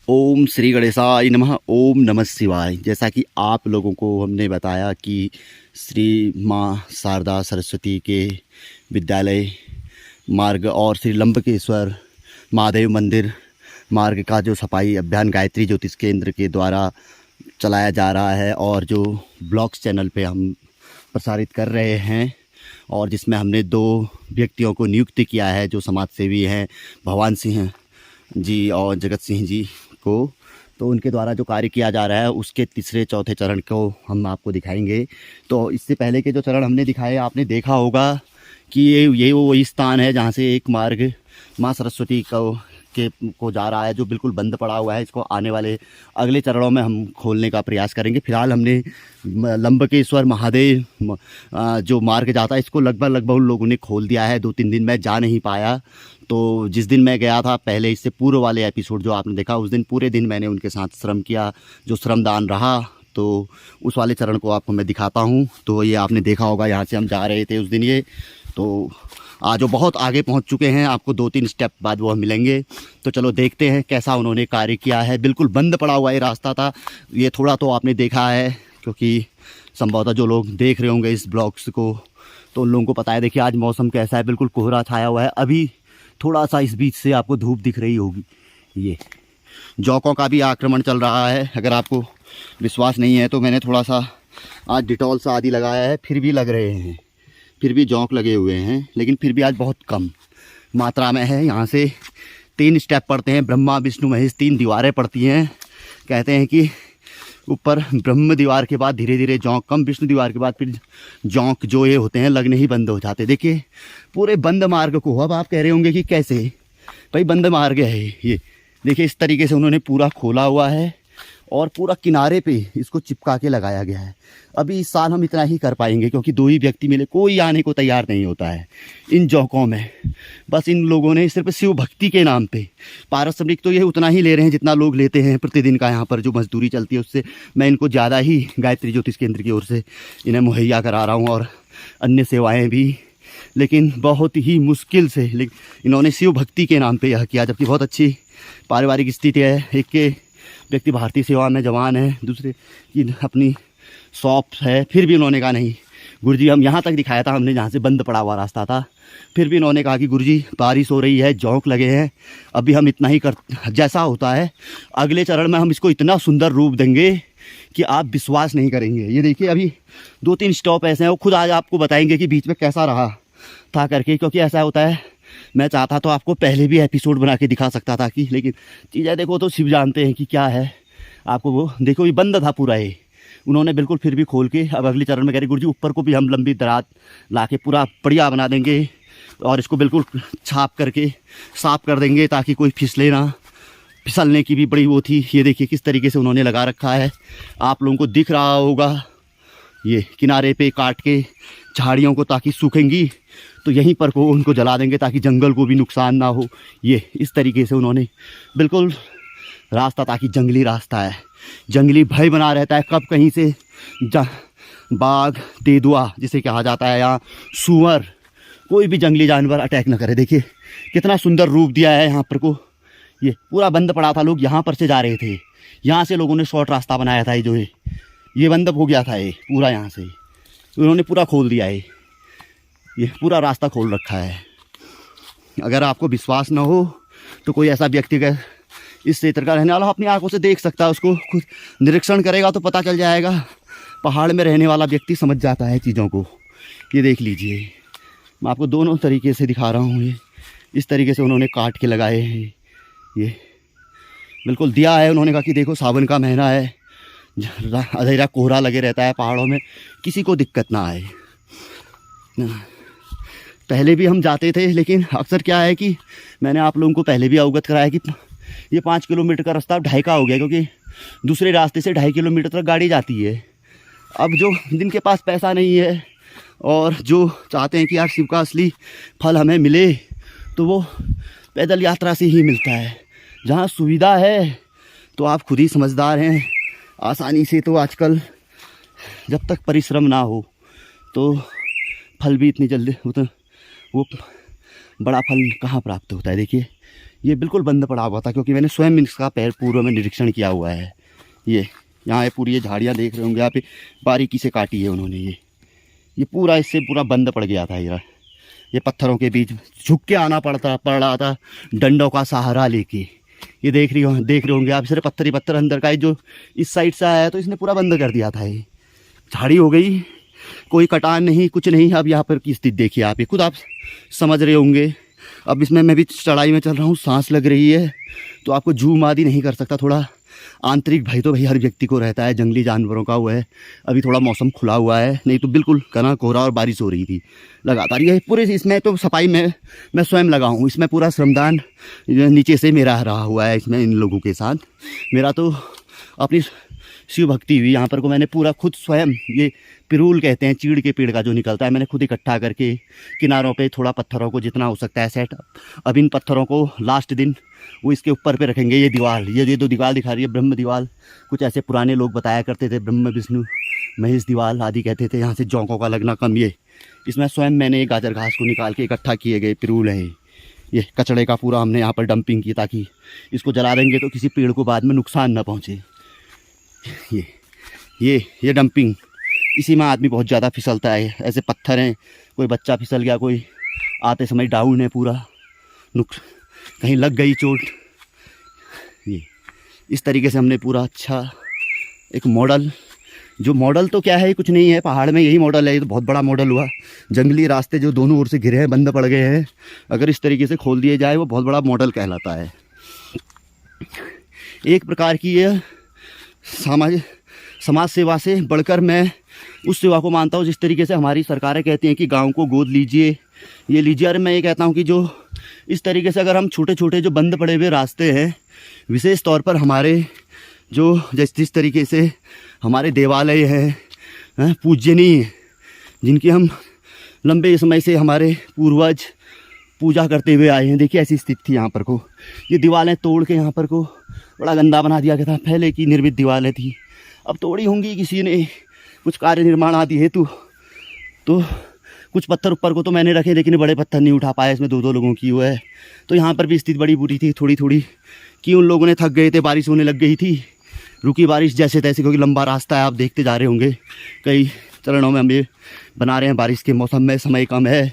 ओम श्री गणेशाय नमः। ओम नमः शिवाय। जैसा कि आप लोगों को हमने बताया कि श्री माँ शारदा सरस्वती के विद्यालय मार्ग और श्री लंबकेश्वर महादेव मंदिर मार्ग का जो सफाई अभियान गायत्री ज्योतिष केंद्र के द्वारा चलाया जा रहा है और जो ब्लॉग्स चैनल पे हम प्रसारित कर रहे हैं और जिसमें हमने 2 व्यक्तियों को नियुक्त किया है जो समाज सेवी हैं, भगवान सिंह जी और जगत सिंह जी को। तो उनके द्वारा जो कार्य किया जा रहा है उसके तीसरे चौथे चरण को हम आपको दिखाएंगे। तो इससे पहले के जो चरण हमने दिखाए आपने देखा होगा कि ये वही स्थान है जहाँ से एक मार्ग माँ सरस्वती को जा रहा है जो बिल्कुल बंद पड़ा हुआ है। इसको आने वाले अगले चरणों में हम खोलने का प्रयास करेंगे। फिलहाल हमने लंबकेश्वर महादेव जो मार्ग जाता है इसको लगभग उन लोगों ने खोल दिया है। 2-3 दिन मैं जा नहीं पाया। तो जिस दिन मैं गया था पहले इससे पूर्व वाले एपिसोड जो आपने देखा उस दिन पूरे दिन मैंने उनके साथ श्रम किया, जो श्रमदान रहा। तो उस वाले चरण को आपको मैं दिखाता हूँ। तो ये आपने देखा होगा, यहाँ से हम जा रहे थे उस दिन। ये तो आज वो बहुत आगे पहुंच चुके हैं, आपको 2-3 स्टेप बाद वो मिलेंगे। तो चलो देखते हैं कैसा उन्होंने कार्य किया है। बिल्कुल बंद पड़ा हुआ ये रास्ता था। ये थोड़ा तो आपने देखा है क्योंकि संभवतः जो लोग देख रहे होंगे इस ब्लॉग्स को तो उन लोगों को पता है। देखिए आज मौसम कैसा है, बिल्कुल कोहरा छाया हुआ है। अभी थोड़ा सा इस बीच से आपको धूप दिख रही होगी। ये जौकों का भी आक्रमण चल रहा है। अगर आपको विश्वास नहीं है तो मैंने थोड़ा सा आज डिटॉल सा आदि लगाया है, फिर भी लग रहे हैं, फिर भी जौक लगे हुए हैं, लेकिन फिर भी आज बहुत कम मात्रा में है। यहाँ से 3 स्टेप पड़ते हैं, ब्रह्मा विष्णु महेश 3 दीवारें पड़ती हैं। कहते हैं कि ऊपर ब्रह्म दीवार के बाद धीरे धीरे जौक कम, विष्णु दीवार के बाद फिर जौक जो ये होते हैं लगने ही बंद हो जाते। देखिए पूरे बंद मार्ग को, अब आप कह रहे होंगे कि कैसे भाई बंद मार्ग है ये। देखिए इस तरीके से उन्होंने पूरा खोला हुआ है और पूरा किनारे पे इसको चिपका के लगाया गया है। अभी इस साल हम इतना ही कर पाएंगे क्योंकि 2 ही व्यक्ति मिले, कोई आने को तैयार नहीं होता है इन जौकों में। बस इन लोगों ने सिर्फ शिव भक्ति के नाम पे पारिश्रमिक तो ये उतना ही ले रहे हैं जितना लोग लेते हैं प्रतिदिन का। यहाँ पर जो मजदूरी चलती है उससे मैं इनको ज़्यादा ही गायत्री ज्योतिष केंद्र की ओर से इन्हें मुहैया करा रहा हूँ और अन्य सेवाएँ भी, लेकिन बहुत ही मुश्किल से। लेकिन इन्होंने शिव भक्ति के नाम पर यह किया, जबकि बहुत अच्छी पारिवारिक स्थिति है। एक के व्यक्ति भारतीय सेवा में जवान है, दूसरे की अपनी शॉप है, फिर भी उन्होंने कहा नहीं गुरुजी, हम यहाँ तक दिखाया था हमने जहाँ से बंद पड़ा हुआ रास्ता था, फिर भी उन्होंने कहा कि गुरुजी बारिश हो रही है, जौक लगे हैं, अभी हम इतना ही कर, जैसा होता है अगले चरण में हम इसको इतना सुंदर रूप देंगे कि आप विश्वास नहीं करेंगे। ये देखिए अभी 2-3 स्टॉप ऐसे हैं, वो खुद आज आपको बताएंगे कि बीच में कैसा रहा था करके। क्योंकि ऐसा होता है, मैं चाहता तो आपको पहले भी एपिसोड बना के दिखा सकता था कि, लेकिन चीज़ें देखो तो शिव जानते हैं कि क्या है। आपको वो देखो ये बंद था पूरा, ये उन्होंने बिल्कुल फिर भी खोल के अब अगले चरण में कह रहे गुरुजी ऊपर को भी हम लंबी दराज ला के पूरा बढ़िया बना देंगे और इसको बिल्कुल छाप करके साफ कर देंगे ताकि कोई फिसले ना। फिसलने की भी बड़ी वो थी। ये देखिए किस तरीके से उन्होंने लगा रखा है, आप लोगों को दिख रहा होगा। ये किनारे पे काट के झाड़ियों को ताकि सूखेंगी तो यहीं पर को उनको जला देंगे ताकि जंगल को भी नुकसान ना हो। ये इस तरीके से उन्होंने बिल्कुल रास्ता, ताकि जंगली रास्ता है, जंगली भय बना रहता है। कब कहीं से बाघ, तेंदुआ जिसे कहा जाता है, या सूअर, कोई भी जंगली जानवर अटैक न करे। देखिए कितना सुंदर रूप दिया है यहाँ पर को। ये पूरा बंद पड़ा था, लोग यहाँ पर से जा रहे थे, यहाँ से लोगों ने शॉर्ट रास्ता बनाया था। ये जो है ये बंद हो गया था, ये पूरा यहाँ से उन्होंने पूरा खोल दिया है। ये पूरा रास्ता खोल रखा है। अगर आपको विश्वास न हो तो कोई ऐसा व्यक्ति का इस क्षेत्र का रहने वाला अपनी आंखों से देख सकता है, उसको खुद निरीक्षण करेगा तो पता चल जाएगा। पहाड़ में रहने वाला व्यक्ति समझ जाता है चीज़ों को। ये देख लीजिए, मैं आपको दोनों तरीके से दिखा रहा हूँ। ये इस तरीके से उन्होंने काट के लगाए हैं। ये बिल्कुल दिया है, उन्होंने कहा कि देखो सावन का महीना है, अंधेरा कोहरा लगे रहता है पहाड़ों में, किसी को दिक्कत ना आए। पहले भी हम जाते थे, लेकिन अक्सर क्या है कि मैंने आप लोगों को पहले भी अवगत कराया कि ये 5 किलोमीटर का रास्ता 2.5 का हो गया, क्योंकि दूसरे रास्ते से 2.5 किलोमीटर तक गाड़ी जाती है। अब जो जिनके पास पैसा नहीं है और जो चाहते हैं कि यार शिव का असली फल हमें मिले, तो वो पैदल यात्रा से ही मिलता है। जहाँ सुविधा है तो आप खुद ही समझदार हैं, आसानी से तो आजकल जब तक परिश्रम ना हो तो फल भी इतनी जल्दी वो बड़ा फल कहाँ प्राप्त होता है। देखिए ये बिल्कुल बंद पड़ा हुआ था, क्योंकि मैंने स्वयं इसका पैर पूर्व में निरीक्षण किया हुआ है। ये यहाँ ये पूरी ये झाड़ियाँ देख रहे होंगे, यहाँ पे बारीकी से काटी है उन्होंने। ये पूरा इससे पूरा बंद पड़ गया था। ये पत्थरों के बीच झुक के आना पड़ रहा था, डंडों का सहारा लेके। ये देख रहे होंगे आप, सिर्फ पत्थर ही पत्थर अंदर का है। जो इस साइड से आया है तो इसने पूरा बंद कर दिया था। ये झाड़ी हो गई, कोई कटान नहीं, कुछ नहीं। अब यहाँ पर की स्थिति देखिए आप, ये खुद आप समझ रहे होंगे। अब इसमें मैं भी चढ़ाई में चल रहा हूँ, सांस लग रही है, तो आपको जूम आदि नहीं कर सकता। थोड़ा आंतरिक भय तो भाई हर व्यक्ति को रहता है, जंगली जानवरों का हुआ है। अभी थोड़ा मौसम खुला हुआ है, नहीं तो बिल्कुल घना कोहरा और बारिश हो रही थी लगातार। ये पूरे इसमें तो सफाई में मैं स्वयं लगा हूँ। इसमें पूरा श्रमदान नीचे से मेरा रहा हुआ है। इसमें इन लोगों के साथ मेरा तो अपनी शिव भक्ति हुई। यहाँ पर को मैंने पूरा खुद स्वयं, ये पिरूल कहते हैं, चीड़ के पेड़ का जो निकलता है, मैंने खुद इकट्ठा करके किनारों पे थोड़ा पत्थरों को जितना हो सकता है सेट। अब इन पत्थरों को लास्ट दिन वो इसके ऊपर पे रखेंगे। ये दीवार, ये जो दीवार दिखा रही है, ब्रह्म दीवार, कुछ ऐसे पुराने लोग बताया करते थे, ब्रह्म विष्णु महेश दीवार आदि कहते थे। यहाँ से जौंकों का लगना कम। ये इसमें स्वयं मैंने एक गाजर घास को निकाल के इकट्ठा किए गए पिरूल हैं। ये कचड़े का पूरा हमने यहाँ पर डंपिंग की, ताकि इसको जला देंगे तो किसी पेड़ को बाद में नुकसान न पहुँचे। ये डंपिंग, इसी में आदमी बहुत ज़्यादा फिसलता है। ऐसे पत्थर हैं, कोई बच्चा फिसल गया, कोई आते समय डाउन है पूरा, कहीं लग गई चोट। ये इस तरीके से हमने पूरा अच्छा एक मॉडल, जो मॉडल तो क्या है, कुछ नहीं है, पहाड़ में यही मॉडल है। ये तो बहुत बड़ा मॉडल हुआ। जंगली रास्ते जो दोनों ओर से घिरे हैं, बंद पड़ गए हैं, अगर इस तरीके से खोल दिए जाए, वो बहुत बड़ा मॉडल कहलाता है। एक प्रकार की यह समाज सेवा से बढ़कर मैं उस सेवा को मानता हूँ जिस तरीके से हमारी सरकारें कहती हैं कि गांव को गोद लीजिए, ये लीजिए। और मैं ये कहता हूँ कि जो इस तरीके से अगर हम छोटे छोटे जो बंद पड़े हुए रास्ते हैं, विशेष तौर पर हमारे जो जिस तरीके से हमारे देवालय हैं पूजनीय, जिनकी हम लंबे समय से हमारे पूर्वज पूजा करते हुए आए हैं। देखिए ऐसी स्थिति थी यहाँ पर को, ये दीवारें तोड़ के यहाँ पर को बड़ा गंदा बना दिया गया था। पहले की निर्मित दीवारें थी, अब तोड़ी होंगी किसी ने, कुछ कार्य निर्माण आदि हेतु। तो कुछ पत्थर ऊपर को तो मैंने रखे, लेकिन बड़े पत्थर नहीं उठा पाए। इसमें दो लोगों की हुआ है। तो यहाँ पर भी स्थिति बड़ी बुरी थी, थोड़ी थोड़ी कि उन लोगों ने थक गए थे, बारिश होने लग गई थी, रुकी बारिश जैसे तैसे, क्योंकि लंबा रास्ता है, आप देखते जा रहे होंगे। कई चरणों में हम ये बना रहे हैं। बारिश के मौसम में समय कम है,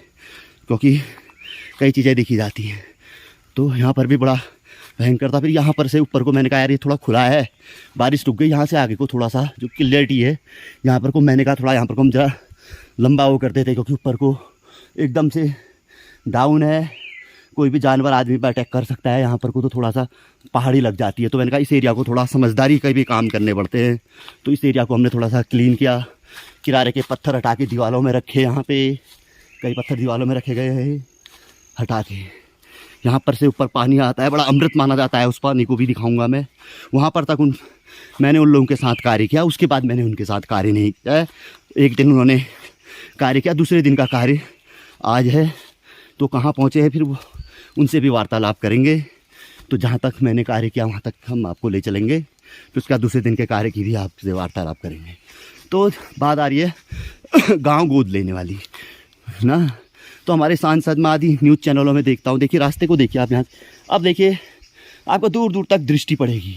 क्योंकि कई चीज़ें देखी जाती हैं। तो यहाँ पर भी बड़ा भयंकर था। फिर यहाँ पर से ऊपर को मैंने कहा यार ये थोड़ा खुला है, बारिश रुक गई, यहाँ से आगे को थोड़ा सा जो क्लियरिटी है यहाँ पर को, मैंने कहा थोड़ा यहाँ पर को हम जरा लंबा वो करते थे, क्योंकि ऊपर को एकदम से डाउन है, कोई भी जानवर आदमी पर अटैक कर सकता है। यहाँ पर को तो थोड़ा सा पहाड़ी लग जाती है। तो मैंने कहा इस एरिया को थोड़ा समझदारी के भी काम करने पड़ते हैं। तो इस एरिया को हमने थोड़ा सा क्लीन किया, किनारे के पत्थर हटा के दीवारों में रखे। यहाँ पे कई पत्थर दीवारों में रखे गए हैं हटा के। यहाँ पर से ऊपर पानी आता है, बड़ा अमृत माना जाता है। उस पानी को भी दिखाऊंगा मैं। वहाँ पर तक मैंने उन लोगों के साथ कार्य किया, उसके बाद मैंने उनके साथ कार्य नहीं किया है। एक दिन उन्होंने कार्य किया, दूसरे दिन का कार्य आज है। तो कहाँ पहुँचे हैं फिर उनसे भी वार्तालाप करेंगे। तो जहाँ तक मैंने कार्य किया वहाँ तक हम आपको ले चलेंगे, तो उसका दूसरे दिन के कार्य की भी आपसे वार्तालाप करेंगे। तो बात आ रही है गांव गोद लेने वाली ना। तो हमारे सांसद में आदि न्यूज़ चैनलों में देखता हूँ। देखिए रास्ते को देखिए आप यहाँ, अब देखिए आपको दूर दूर तक दृष्टि पड़ेगी।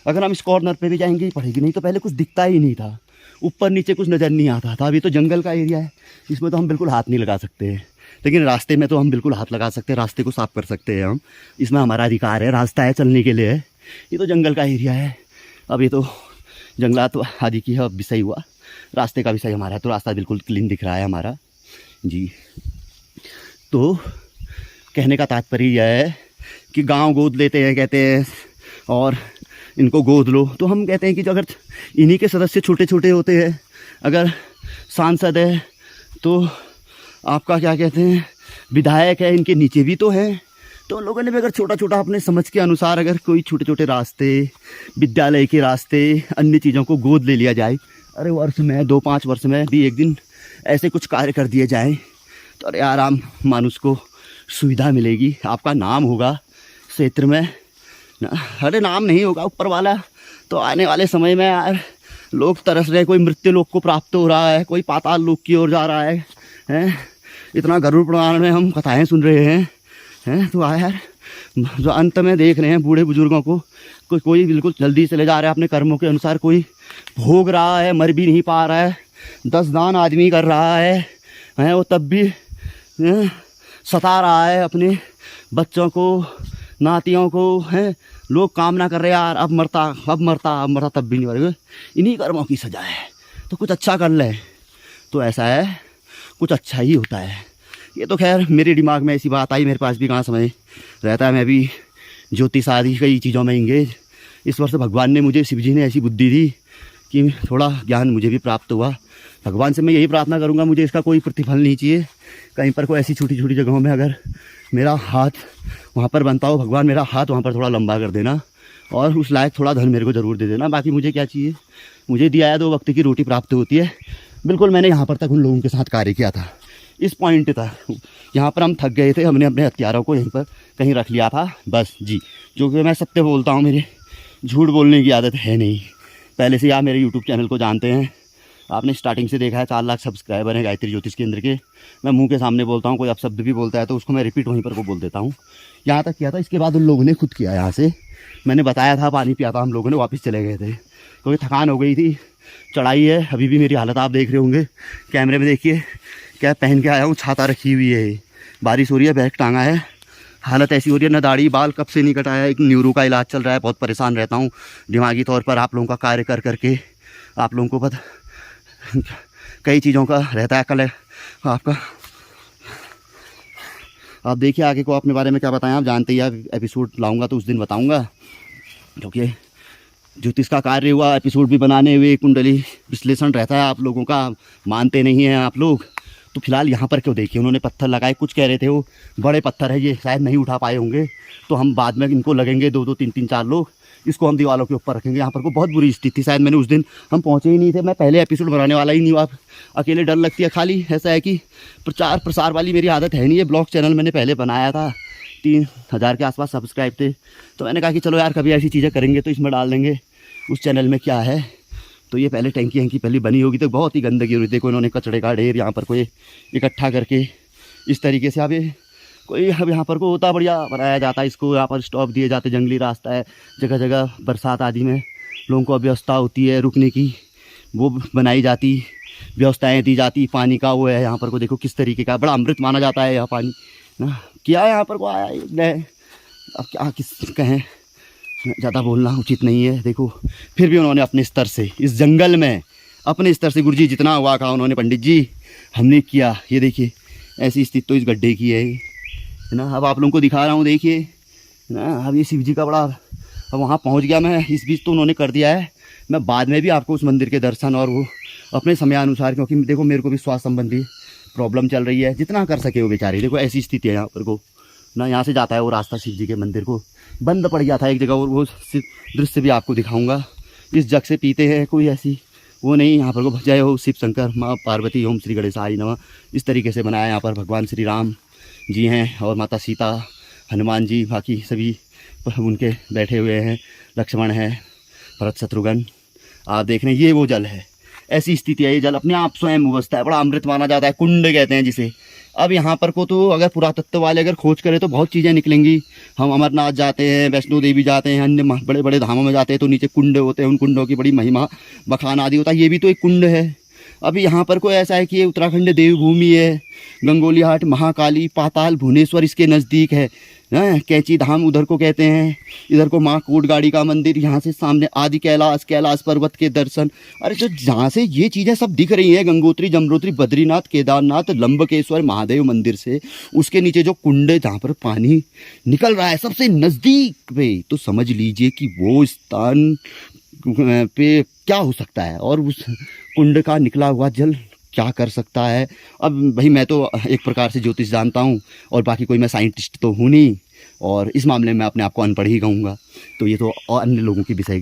अगर हम इस कॉर्नर पे भी जाएंगे ही पड़ेगी, नहीं तो पहले कुछ दिखता ही नहीं था, ऊपर नीचे कुछ नज़र नहीं आता था। अभी तो जंगल का एरिया है, इसमें तो हम बिल्कुल हाथ नहीं लगा सकते हैं, लेकिन रास्ते में तो हम बिल्कुल हाथ लगा सकते हैं, रास्ते को साफ कर सकते हैं हम। इसमें हमारा अधिकार है, रास्ता है चलने के लिए। ये तो जंगल का एरिया है। अब ये तो जंगलात आदि की अब विषय हुआ, रास्ते का विषय हमारा है। तो रास्ता बिल्कुल क्लीन दिख रहा है हमारा जी। तो कहने का तात्पर्य यह है कि गांव गोद लेते हैं कहते हैं, और इनको गोद लो। तो हम कहते हैं कि जो अगर इन्हीं के सदस्य छोटे छोटे होते हैं, अगर सांसद है तो आपका क्या कहते हैं विधायक है, इनके नीचे भी तो है। तो उन लोगों ने भी अगर छोटा छोटा अपने समझ के अनुसार अगर कोई छोटे छोटे रास्ते, विद्यालय के रास्ते, अन्य चीज़ों को गोद ले लिया जाए, अरे वर्ष में 2-5 वर्ष में भी एक दिन ऐसे कुछ कार्य कर दिए जाए, तो अरे आराम मानुष को सुविधा मिलेगी। आपका नाम होगा क्षेत्र में, अरे नाम नहीं होगा ऊपर वाला तो आने वाले समय में यार लोग तरस रहे, कोई मृत्यु लोक को प्राप्त हो रहा है, कोई पाताल लोक की ओर जा रहा है। इतना गरुड़ पुराण में हम कथाएं सुन रहे हैं। तो यार जो अंत में देख रहे हैं बूढ़े बुजुर्गों को, कोई बिल्कुल जल्दी चले जा रहा है अपने कर्मों के अनुसार, कोई भोग रहा है, मर भी नहीं पा रहा है, 10 दान आदमी कर रहा है वो तब भी सता रहा है अपने बच्चों को, नातियों को, हैं लोग कामना कर रहे हैं यार अब मरता तब भी नहीं मरेगा, इन्हीं कर्मों की सजा है, तो कुछ अच्छा कर ले। तो ऐसा है, कुछ अच्छा ही होता है। ये तो खैर मेरे दिमाग में ऐसी बात आई, मेरे पास भी कहाँ समय रहता है, मैं भी ज्योतिष आदि कई चीज़ों में इंगेज। इस वर्ष भगवान ने मुझे, शिव जी ने ऐसी बुद्धि दी कि थोड़ा ज्ञान मुझे भी प्राप्त हुआ। भगवान से मैं यही प्रार्थना करूँगा, मुझे इसका कोई प्रतिफल नहीं चाहिए। कहीं पर कोई ऐसी छोटी छोटी जगहों में अगर मेरा हाथ वहाँ पर बनता हो, भगवान मेरा हाथ वहाँ पर थोड़ा लंबा कर देना और उस लायक थोड़ा धन मेरे को ज़रूर दे देना। बाकी मुझे क्या चाहिए, मुझे दिया है 2 वक्त की रोटी प्राप्त होती है। बिल्कुल मैंने यहाँ पर तक उन लोगों के साथ कार्य किया था, इस पॉइंट तक यहाँ पर हम थक गए थे, हमने अपने हथियारों को यहीं पर कहीं रख लिया था बस जी। जो कि मैं सत्य बोलता हूँ, मेरे झूठ बोलने की आदत है नहीं। पहले से आप मेरे यूट्यूब चैनल को जानते हैं, आपने स्टार्टिंग से देखा है, 4 लाख सब्सक्राइबर हैं गायत्री ज्योतिष केंद्र के। मैं मुंह के सामने बोलता हूँ, कोई अपशब्द भी बोलता है तो उसको मैं रिपीट वहीं पर को बोल देता हूँ। यहाँ तक किया था, इसके बाद उन लोगों ने खुद किया। यहाँ से मैंने बताया था, पानी पिया था हम लोगों ने, वापस चले गए थे क्योंकि थकान हो गई थी। चढ़ाई है, अभी भी मेरी हालत आप देख रहे होंगे कैमरे में, देखिए क्या पहन के आया हूँ, छाता रखी हुई है, बारिश हो रही है, बैग टांगा है, हालत ऐसी हो रही है, ना दाढ़ी बाल कब से नहीं कटाया, एक न्यूरो का इलाज चल रहा है, बहुत परेशान रहता हूँ दिमागी तौर पर। आप लोगों का कार्य कर करके आप लोगों को पता कई चीज़ों का रहता है। कल आपका आप देखिए आगे को अपने बारे में क्या बताएं, आप जानते ही, आप एपिसोड लाऊंगा तो उस दिन बताऊंगा, क्योंकि ज्योतिष का कार्य हुआ, एपिसोड भी बनाने हुए, कुंडली विश्लेषण रहता है आप लोगों का, मानते नहीं हैं आप लोग। तो फिलहाल यहाँ पर क्यों देखिए, उन्होंने पत्थर लगाए, कुछ कह रहे थे वो बड़े पत्थर है, ये शायद नहीं उठा पाए होंगे, तो हम बाद में इनको लगेंगे 2-2 3-3 4 लोग, इसको हम दीवारों के ऊपर रखेंगे। यहाँ पर को बहुत बुरी स्थिति थी, शायद मैंने उस दिन, हम पहुँचे ही नहीं थे, मैं पहले एपिसोड बनाने वाला ही नहीं हूँ। आप अकेले डर लगती है, खाली ऐसा है कि प्रचार प्रसार वाली मेरी आदत है नहीं है। ब्लॉग चैनल मैंने पहले बनाया था, 3000 के आसपास सब्सक्राइब थे, तो मैंने कहा कि चलो यार कभी ऐसी चीज़ें करेंगे तो इसमें डाल देंगे उस चैनल में क्या है। तो ये पहले टैंकी वैंकी पहले बनी होगी तो बहुत ही गंदगी हो रही थी, देखो इन्होंने कचड़े का ढेर यहाँ पर कोई इकट्ठा करके इस तरीके से। अब यहाँ पर को होता बढ़िया बनाया जाता है, इसको यहाँ पर स्टॉप दिए जाते, जंगली रास्ता है, जगह जगह बरसात आदि में लोगों को व्यवस्था होती है रुकने की, वो बनाई जाती, व्यवस्थाएँ दी जाती, पानी का वो है यहाँ पर को देखो किस तरीके का, बड़ा अमृत माना जाता है यह पानी ना। क्या यहाँ पर को आया अब क्या किस कहें, ज़्यादा बोलना उचित नहीं है। देखो फिर भी उन्होंने अपने स्तर से इस जंगल में अपने स्तर से, गुरु जी जितना हुआ कहा उन्होंने, पंडित जी हमने किया। ये देखिए ऐसी स्थिति तो इस गड्ढे की है ना। अब आप लोगों को दिखा रहा हूँ, देखिए ना। अब ये शिव जी का बड़ा, अब वहाँ पहुँच गया मैं, इस बीच तो उन्होंने कर दिया है। मैं बाद में भी आपको उस मंदिर के दर्शन और वो अपने समयानुसार, क्योंकि देखो मेरे को भी स्वास्थ्य संबंधी प्रॉब्लम चल रही है, जितना कर सके वो बेचारे। देखो ऐसी स्थिति है यहाँ पर को ना, यहाँ से जाता है वो रास्ता शिव जी के मंदिर को, बंद पड़ गया था एक जगह, और वो दृश्य भी आपको दिखाऊंगा। इस जग से पीते हैं, कोई ऐसी वो नहीं यहाँ पर को। जय हो शिव शंकर माँ पार्वती ओम श्री गणेशाय नमः, इस तरीके से बनाया। यहाँ पर भगवान श्री राम जी हैं और माता सीता, हनुमान जी, बाकी सभी उनके बैठे हुए हैं, लक्ष्मण है, भरत शत्रुघ्न, आप देख रहे हैं। ये वो जल है, ऐसी स्थिति है। ये जल अपने आप स्वयं उबसता है, बड़ा अमृत माना जाता है, कुंड कहते हैं जिसे। अब यहाँ पर को तो अगर पुरातत्व वाले अगर खोज करें तो बहुत चीज़ें निकलेंगी। हम अमरनाथ जाते हैं, वैष्णो देवी जाते हैं, अन्य बड़े बड़े धामों में जाते हैं तो नीचे कुंड होते हैं, उन कुंडों की बड़ी महिमा बखान आदि होता है। ये भी तो एक कुंड है। अभी यहाँ पर कोई ऐसा है कि ये उत्तराखंड देवभूमि है, गंगोलीहाट, महाकाली, पाताल, भुवनेश्वर इसके नज़दीक है। कैंची धाम उधर को कहते हैं, इधर को माँ कोटगाड़ी का मंदिर, यहाँ से सामने आदि कैलाश पर्वत के दर्शन। अरे जो जहाँ से ये चीज़ें सब दिख रही हैं, गंगोत्री, जमनोत्री, बद्रीनाथ, केदारनाथ, लंबकेश्वर महादेव मंदिर से उसके नीचे जो कुंड है जहाँ पर पानी निकल रहा है सबसे नज़दीक पे, तो समझ लीजिए कि वो स्थान पे क्या हो सकता है और उस कुंड का निकला हुआ जल क्या कर सकता है। अब भाई मैं तो एक प्रकार से ज्योतिष जानता हूँ और बाकी कोई मैं साइंटिस्ट तो हूँ नहीं, और इस मामले में अपने आप को अनपढ़ ही कहूँगा। तो ये तो और अन्य लोगों की विषय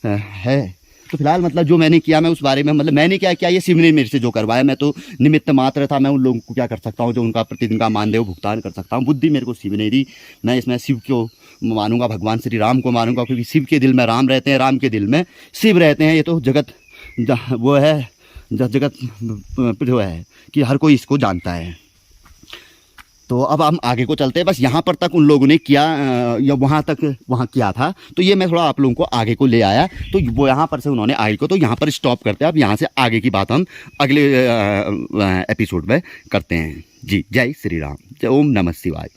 है। तो फिलहाल मतलब जो मैंने किया मैं उस बारे में, मतलब मैंने क्या किया, ये शिव ने मेरे से जो करवाया, मैं तो निमित्त मात्र था। मैं उन लोगों को क्या कर सकता हूँ, जो उनका प्रतिदिन का मानदेय भुगतान कर सकता हूँ। बुद्धि मेरे को शिव ने दी, मैं इसमें शिव को मानूंगा, भगवान श्री राम को मानूंगा, क्योंकि शिव के दिल में राम रहते हैं, राम के दिल में शिव रहते हैं। ये तो जगत वो है, जगत जो है कि हर कोई इसको जानता है। तो अब हम आगे को चलते हैं। बस यहाँ पर तक उन लोगों ने किया या वहाँ किया था, तो ये मैं थोड़ा आप लोगों को आगे को ले आया। तो वो यहाँ पर से उन्होंने आगे को, तो यहाँ पर स्टॉप करते हैं। अब यहाँ से आगे की बात हम अगले एपिसोड में करते हैं जी। जय श्री राम, जय ओम नमः शिवाय।